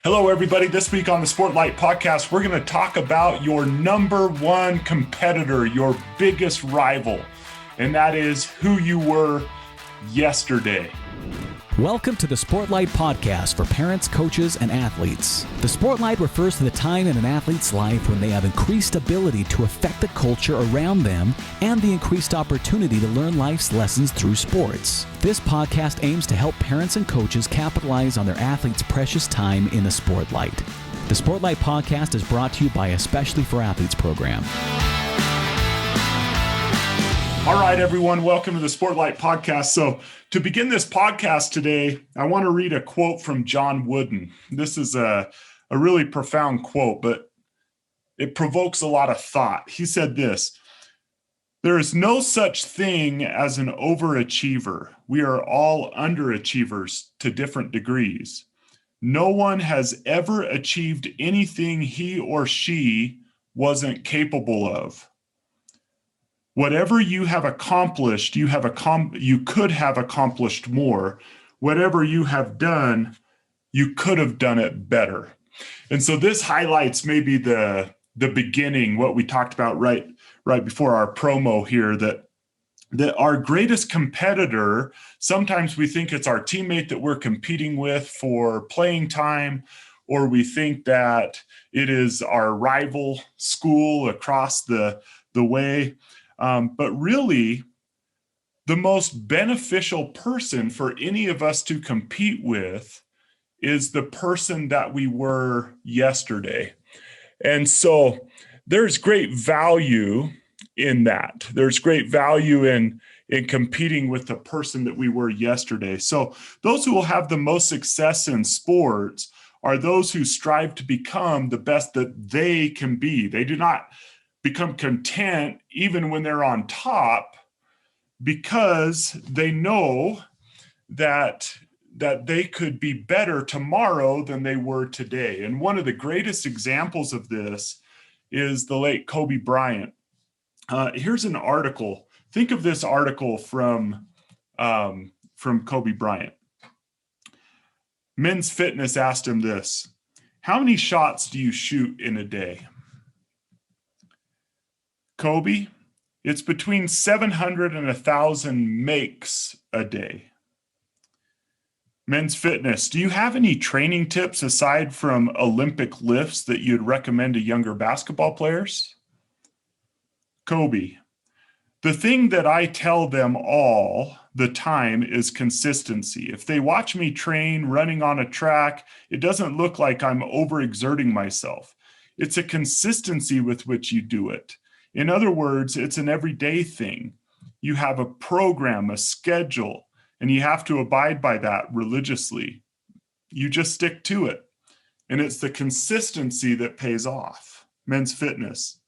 Hello, everybody. This week on the Sportlight podcast, we're going to talk about your number one competitor, your biggest rival, and that is who you were yesterday. Welcome to the Sportlight podcast for parents, coaches, and athletes. The Sportlight refers to the time in an athlete's life when they have increased ability to affect the culture around them and the increased opportunity to learn life's lessons through sports. This podcast aims to help parents and coaches capitalize on their athletes' precious time in the Sportlight. The Sportlight podcast is brought to you by Especially for Athletes program. All right, everyone, welcome to the Sportlight podcast. So to begin this podcast today, I want to read a quote from John Wooden. This is a really profound quote, but it provokes a lot of thought. He said this: "There is no such thing as an overachiever. We are all underachievers to different degrees. No one has ever achieved anything he or she wasn't capable of. Whatever you have accomplished, you could have accomplished more. Whatever you have done, you could have done it better." And so this highlights maybe the beginning, what we talked about right before our promo here, that our greatest competitor, sometimes we think it's our teammate that we're competing with for playing time, or we think that it is our rival school across the way. But really, the most beneficial person for any of us to compete with is the person that we were yesterday. And so there's great value in that. There's great value in competing with the person that we were yesterday. So those who will have the most success in sports are those who strive to become the best that they can be. They do not become content even when they're on top, because they know that they could be better tomorrow than they were today. And one of the greatest examples of this is the late Kobe Bryant. Here's an article. Think of this article from Kobe Bryant. Men's Fitness asked him this: "How many shots do you shoot in a day?" "Kobe, it's between 700 and 1,000 makes a day." Men's Fitness: "Do you have any training tips aside from Olympic lifts that you'd recommend to younger basketball players?" Kobe: "The thing that I tell them all the time is consistency. If they watch me train running on a track, it doesn't look like I'm overexerting myself. It's a consistency with which you do it. In other words, it's an everyday thing. You have a program, a schedule, and you have to abide by that religiously. You just stick to it. And it's the consistency that pays off." Men's Fitness: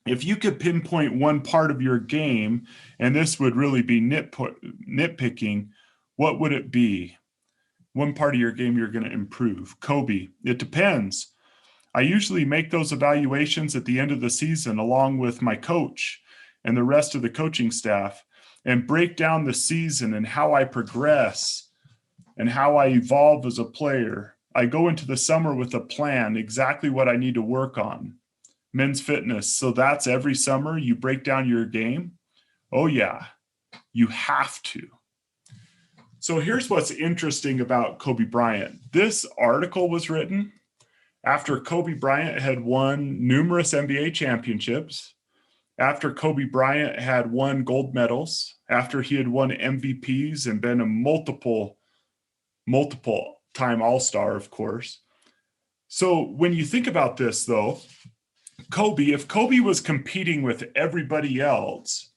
"If you could pinpoint one part of your game, and this would really be nitpicking, what would it be? One part of your game you're going to improve." Kobe: "It depends. I usually make those evaluations at the end of the season along with my coach and the rest of the coaching staff, and break down the season and how I progress and how I evolve as a player. I go into the summer with a plan, exactly what I need to work on." Men's Fitness: "So that's every summer you break down your game?" "Oh yeah, you have to." So here's what's interesting about Kobe Bryant. This article was written after Kobe Bryant had won numerous NBA championships, after Kobe Bryant had won gold medals, after he had won MVPs and been a multiple time All-Star, of course. So when you think about this, though, if Kobe was competing with everybody else,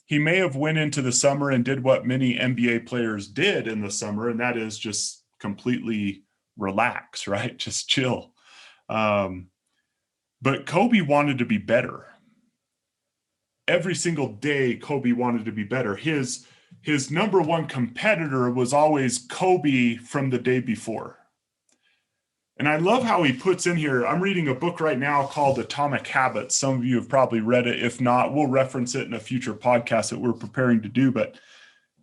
he may have went into the summer and did what many NBA players did in the summer, and that is just completely relax, right? Just chill. But Kobe wanted to be better. Every single day, Kobe wanted to be better. His number one competitor was always Kobe from the day before. And I love how he puts in here, I'm reading a book right now called Atomic Habits. Some of you have probably read it. If not, we'll reference it in a future podcast that we're preparing to do. But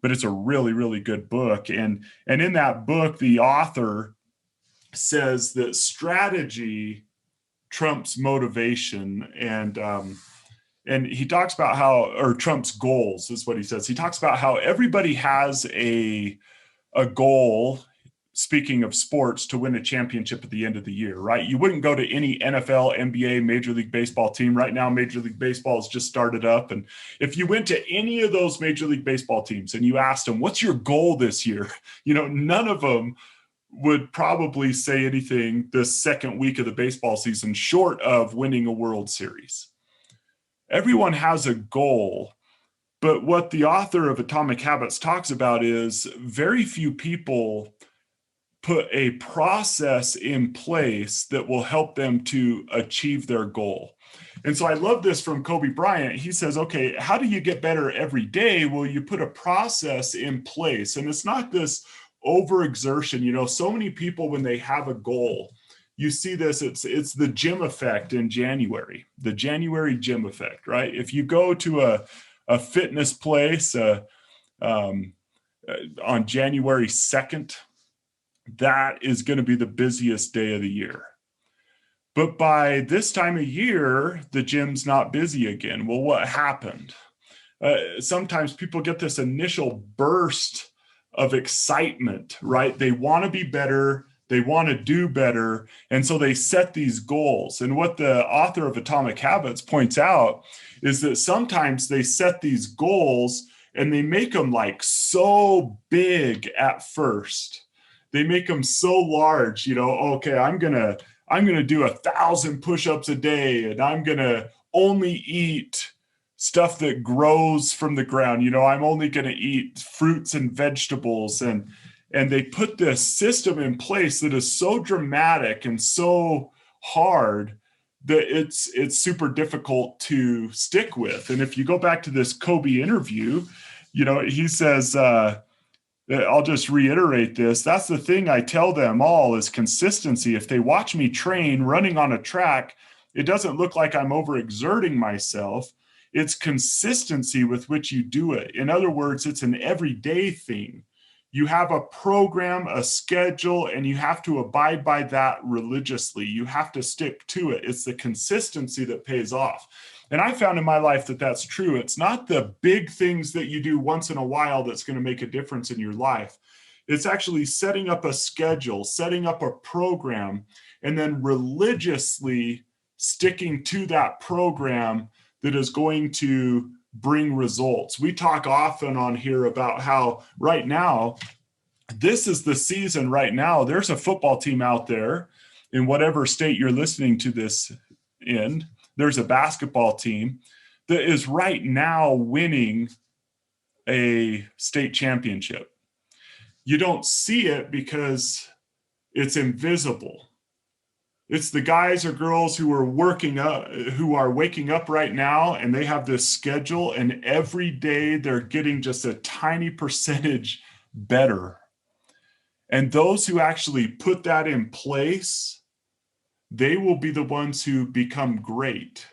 it's a really, really good book. And in that book, the author says that strategy trumps motivation, and he talks about how, or trumps goals is what he says. He talks about how everybody has a goal, speaking of sports, to win a championship at the end of the year, right? You wouldn't go to any NFL, NBA, Major League Baseball team. Right now, Major League Baseball has just started up. And if you went to any of those Major League Baseball teams and you asked them, what's your goal this year? None of them would probably say anything the second week of the baseball season short of winning a World Series. Everyone has a goal, but what the author of Atomic Habits talks about is very few people put a process in place that will help them to achieve their goal. And so I love this from Kobe Bryant. He says, okay, how do you get better every day? Well, you put a process in place, and it's not this overexertion. So many people, when they have a goal, you see this, it's the gym effect in January, the January gym effect, right? If you go to a fitness place on January 2nd, that is going to be the busiest day of the year. But by this time of year, the gym's not busy again. Well, what happened? Sometimes people get this initial burst of excitement, right? They want to be better. They want to do better. And so they set these goals. And what the author of Atomic Habits points out is that sometimes they set these goals and they make them like so big at first. They make them so large, okay, I'm going to do 1,000 push-ups a day, and I'm going to only eat stuff that grows from the ground. I'm only going to eat fruits and vegetables. And they put this system in place that is so dramatic and so hard that it's super difficult to stick with. And if you go back to this Kobe interview, he says, I'll just reiterate this. That's the thing I tell them all is consistency. If they watch me train running on a track, it doesn't look like I'm overexerting myself. It's consistency with which you do it. In other words, it's an everyday thing. You have a program, a schedule, and you have to abide by that religiously. You have to stick to it. It's the consistency that pays off. And I found in my life that that's true. It's not the big things that you do once in a while that's going to make a difference in your life. It's actually setting up a schedule, setting up a program, and then religiously sticking to that program that is going to bring results. We talk often on here about how right now, this is the season right now. There's a football team out there in whatever state you're listening to this in. There's a basketball team that is right now winning a state championship. You don't see it because it's invisible. It's the guys or girls who are waking up right now, and they have this schedule, and every day they're getting just a tiny percentage better. And those who actually put that in place, they will be the ones who become great.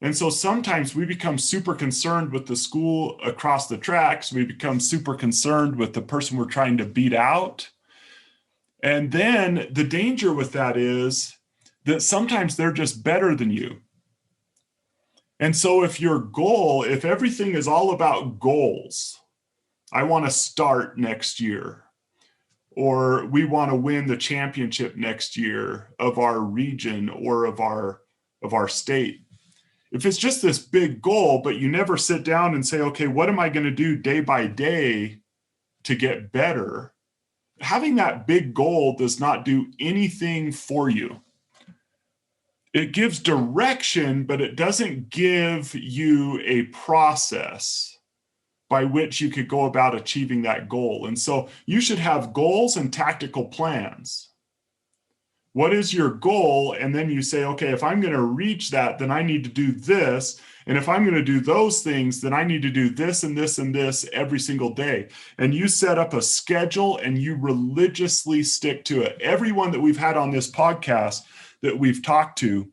And so sometimes we become super concerned with the school across the tracks. We become super concerned with the person we're trying to beat out. And then the danger with that is that sometimes they're just better than you. And so if everything is all about goals, I want to start next year, or we want to win the championship next year of our region or of our state. If it's just this big goal, but you never sit down and say, okay, what am I going to do day by day to get better? Having that big goal does not do anything for you. It gives direction, but it doesn't give you a process by which you could go about achieving that goal. And so you should have goals and tactical plans. What is your goal? And then you say, okay, if I'm going to reach that, then I need to do this. And if I'm going to do those things, then I need to do this and this and this every single day. And you set up a schedule and you religiously stick to it. Everyone that we've had on this podcast that we've talked to,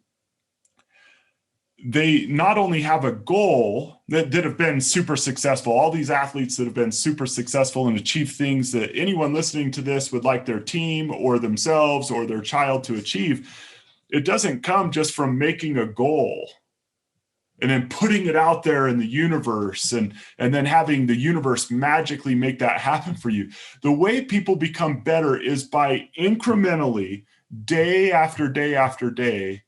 they not only have a goal that have been super successful, all these athletes that have been super successful and achieved things that anyone listening to this would like their team or themselves or their child to achieve. It doesn't come just from making a goal and then putting it out there in the universe and then having the universe magically make that happen for you. The way people become better is by incrementally, day after day after day,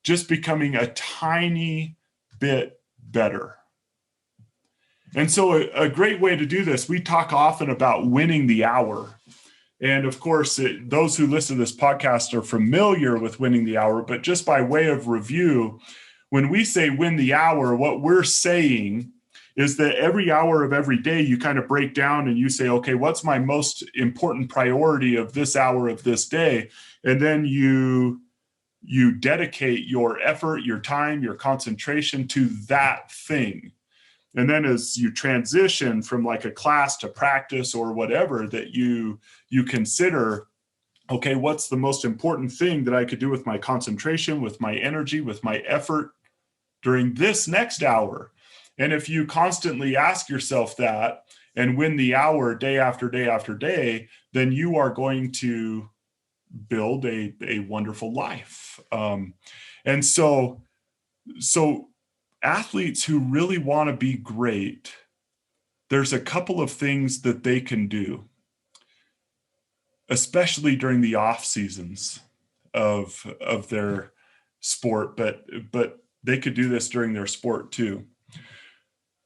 just becoming a tiny bit better. And so a great way to do this, we talk often about winning the hour. And of course, those who listen to this podcast are familiar with winning the hour, but just by way of review, when we say win the hour, what we're saying is that every hour of every day, you kind of break down and you say, okay, what's my most important priority of this hour of this day? And then you dedicate your effort, your time, your concentration to that thing. And then as you transition from like a class to practice or whatever, that you consider, okay, what's the most important thing that I could do with my concentration, with my energy, with my effort during this next hour? And if you constantly ask yourself that and win the hour day after day after day, then you are going to build a wonderful life. And so athletes who really want to be great, there's a couple of things that they can do, especially during the off seasons of their sport, but they could do this during their sport too.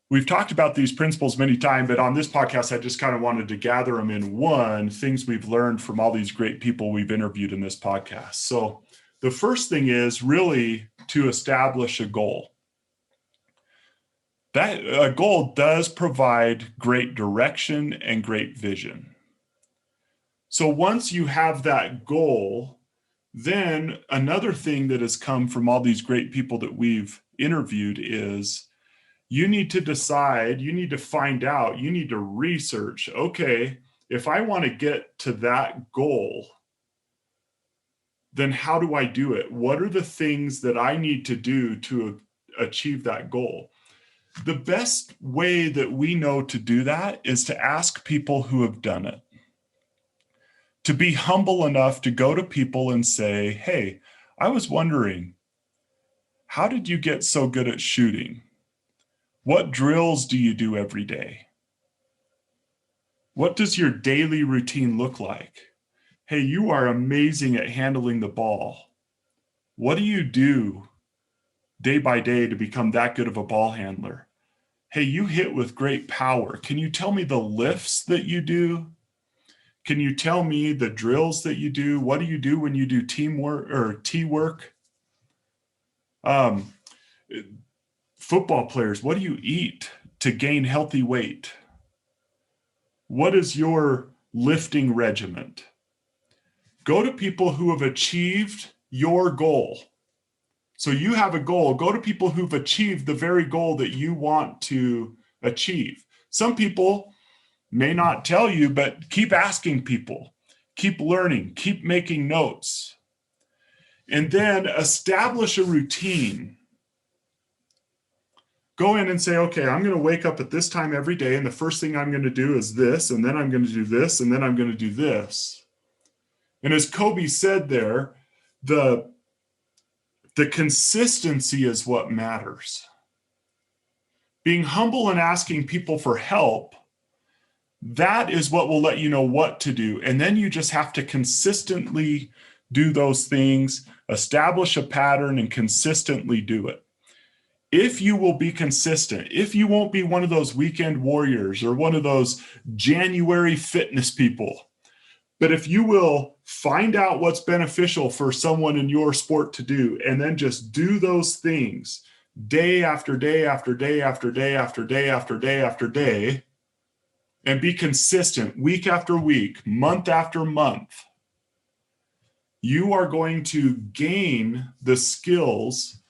We've talked about these principles many times, but on this podcast, I just kind of wanted to gather them in one, things we've learned from all these great people we've interviewed in this podcast. So the first thing is really to establish a goal. That a goal does provide great direction and great vision. So once you have that goal, then another thing that has come from all these great people that we've interviewed is you need to decide, you need to find out, you need to research, okay, if I want to get to that goal, then how do I do it? What are the things that I need to do to achieve that goal? The best way that we know to do that is to ask people who have done it. To be humble enough to go to people and say, hey, I was wondering, how did you get so good at shooting? What drills do you do every day? What does your daily routine look like? Hey, you are amazing at handling the ball. What do you do day by day to become that good of a ball handler? Hey, you hit with great power. Can you tell me the lifts that you do? Can you tell me the drills that you do? What do you do when you do teamwork or T-work? Football players, what do you eat to gain healthy weight? What is your lifting regimen? Go to people who have achieved your goal. So you have a goal. Go to people who've achieved the very goal that you want to achieve. Some people may not tell you, but keep asking people, keep learning, keep making notes, and then establish a routine. Go in and say, okay, I'm going to wake up at this time every day, and the first thing I'm going to do is this, and then I'm going to do this, and then I'm going to do this. And as Kobe said there, the consistency is what matters. Being humble and asking people for help, that is what will let you know what to do. And then you just have to consistently do those things, establish a pattern, and consistently do it. If you will be consistent, if you won't be one of those weekend warriors or one of those January fitness people, but if you will find out what's beneficial for someone in your sport to do, and then just do those things day after day after day after day after day after day after day, and be consistent week after week, month after month, you are going to gain the skills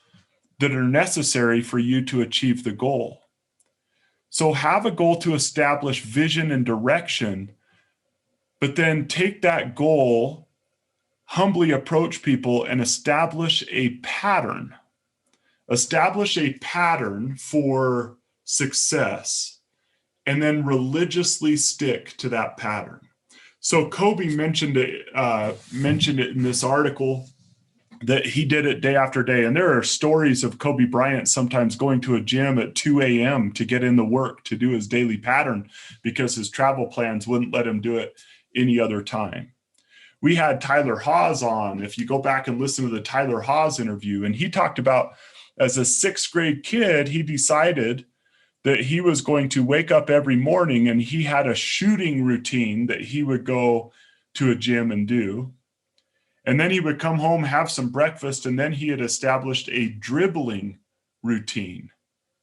that are necessary for you to achieve the goal. So have a goal to establish vision and direction, but then take that goal, humbly approach people, and establish a pattern establish a pattern for success, and then religiously stick to that pattern. So Kobe mentioned it in this article that he did it day after day. And there are stories of Kobe Bryant sometimes going to a gym at 2 a.m. to get in the work to do his daily pattern because his travel plans wouldn't let him do it any other time. We had Tyler Haws on, if you go back and listen to the Tyler Haws interview, and he talked about as a 6th grade kid, he decided that he was going to wake up every morning and he had a shooting routine that he would go to a gym and do. And then he would come home, have some breakfast, and then he had established a dribbling routine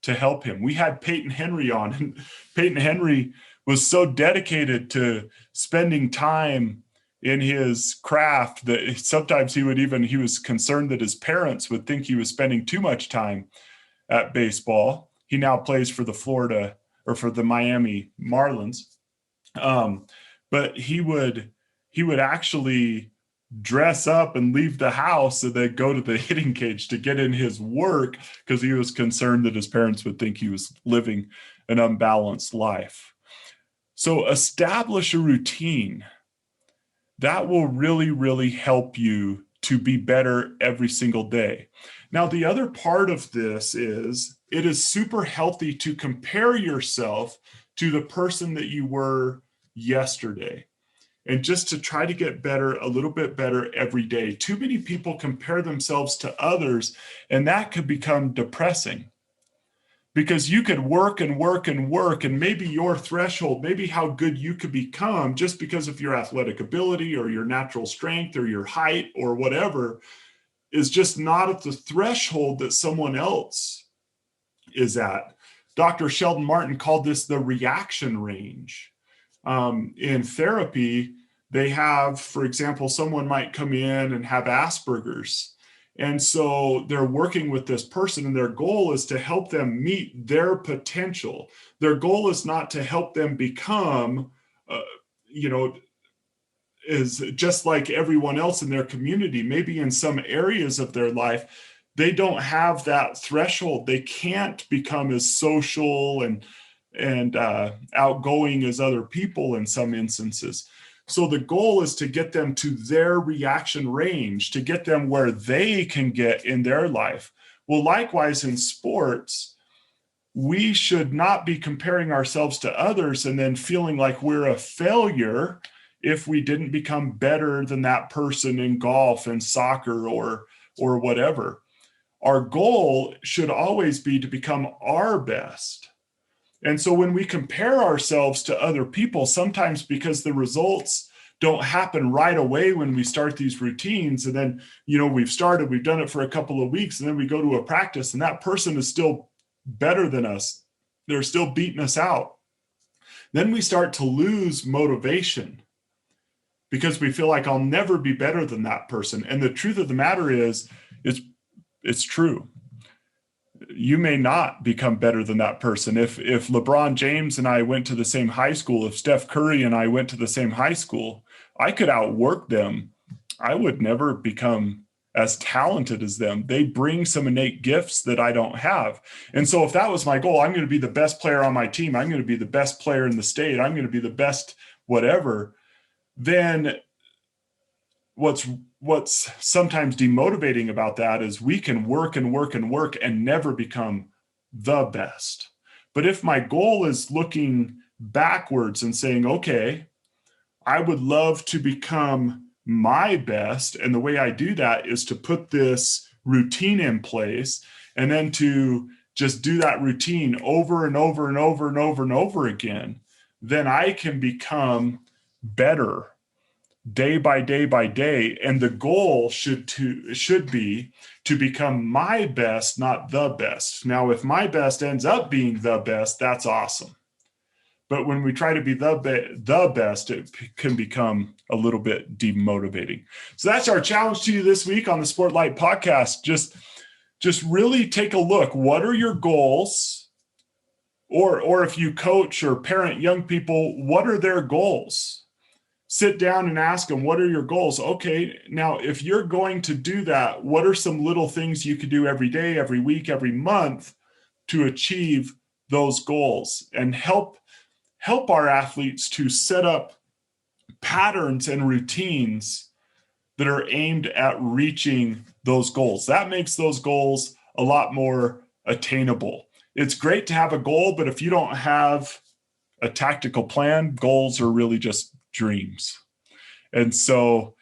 to help him. We had Peyton Henry on, and Peyton Henry was so dedicated to spending time in his craft that sometimes he was concerned that his parents would think he was spending too much time at baseball. He now plays for the Miami Marlins. But he would actually dress up and leave the house and then go to the hitting cage to get in his work because he was concerned that his parents would think he was living an unbalanced life. So establish a routine that will really, really help you to be better every single day. Now, the other part of this is it is super healthy to compare yourself to the person that you were yesterday, and just to try to get better, a little bit better every day. Too many people compare themselves to others, and that could become depressing because you could work and work and work, and maybe your threshold, maybe how good you could become just because of your athletic ability or your natural strength or your height or whatever is just not at the threshold that someone else is at. Dr. Sheldon Martin called this the reaction range. In therapy, they have, for example, someone might come in and have Asperger's. And so they're working with this person, and their goal is to help them meet their potential. Their goal is not to help them become, is just like everyone else in their community. Maybe in some areas of their life, they don't have that threshold. They can't become as social and outgoing as other people in some instances. So the goal is to get them to their reaction range, to get them where they can get in their life. Well, likewise in sports, we should not be comparing ourselves to others and then feeling like we're a failure if we didn't become better than that person in golf and soccer or whatever. Our goal should always be to become our best. And so when we compare ourselves to other people, sometimes because the results don't happen right away when we start these routines, and then, we've done it for a couple of weeks, and then we go to a practice and that person is still better than us. They're still beating us out. Then we start to lose motivation because we feel like I'll never be better than that person. And the truth of the matter is, it's true. You may not become better than that person. If LeBron James and I went to the same high school, if Steph Curry and I went to the same high school, I could outwork them. I would never become as talented as them. They bring some innate gifts that I don't have. And so if that was my goal, I'm going to be the best player on my team. I'm going to be the best player in the state. I'm going to be the best whatever. Then what's sometimes demotivating about that is we can work and work and work and never become the best. But if my goal is looking backwards and saying, okay, I would love to become my best, and the way I do that is to put this routine in place and then to just do that routine over and over and over and over and over again, then I can become better day by day by day. And the goal should be to become my best, not the best. Now, if my best ends up being the best, that's awesome. But when we try to be the best, it can become a little bit demotivating. So that's our challenge to you this week on the Sportlight podcast. Just really take a look. What are your goals? Or if you coach or parent young people, what are their goals? sit down and ask them, what are your goals? Okay, now if you're going to do that, what are some little things you could do every day, every week, every month to achieve those goals, and help our athletes to set up patterns and routines that are aimed at reaching those goals. That makes those goals a lot more attainable. It's great to have a goal, but if you don't have a tactical plan, goals are really just dreams. And so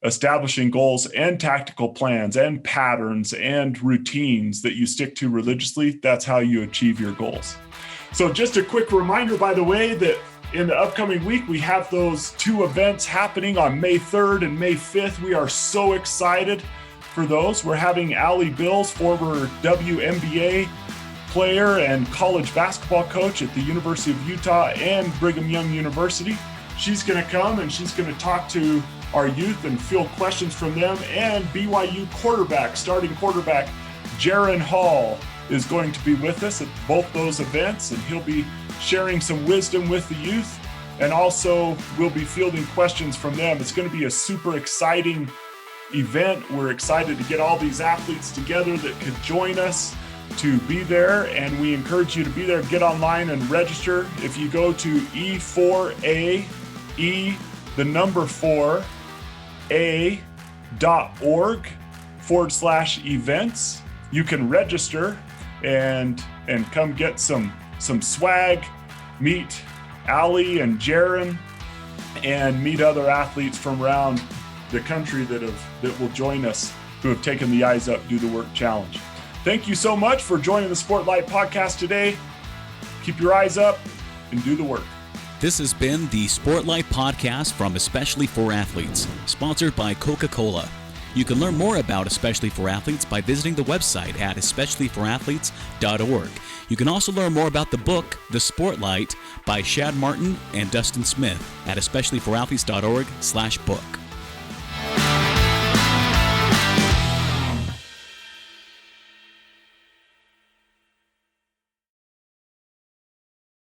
establishing goals and tactical plans and patterns and routines that you stick to religiously, that's how you achieve your goals. So just a quick reminder, by the way, that in the upcoming week, we have those 2 events happening on May 3rd and May 5th. We are so excited for those. We're having Allie Bills, former WNBA player and college basketball coach at the University of Utah and Brigham Young University. She's going to come and she's going to talk to our youth and field questions from them. And BYU starting quarterback, Jaron Hall, is going to be with us at both those events, and he'll be sharing some wisdom with the youth, and also we'll be fielding questions from them. It's going to be a super exciting event. We're excited to get all these athletes together that could join us to be there, and we encourage you to be there. Get online and register. If you go to e4a.org/events, you can register and come get some swag, meet Allie and Jaron, and meet other athletes from around the country that will join us, who have taken the Eyes Up, Do the Work challenge. Thank you so much for joining the Sportlight podcast today. Keep your eyes up and do the work. This has been the Sportlight podcast from Especially for Athletes, sponsored by Coca-Cola. You can learn more about Especially for Athletes by visiting the website at especiallyforathletes.org. You can also learn more about the book, The Sportlight, by Shad Martin and Dustin Smith at especiallyforathletes.org/book.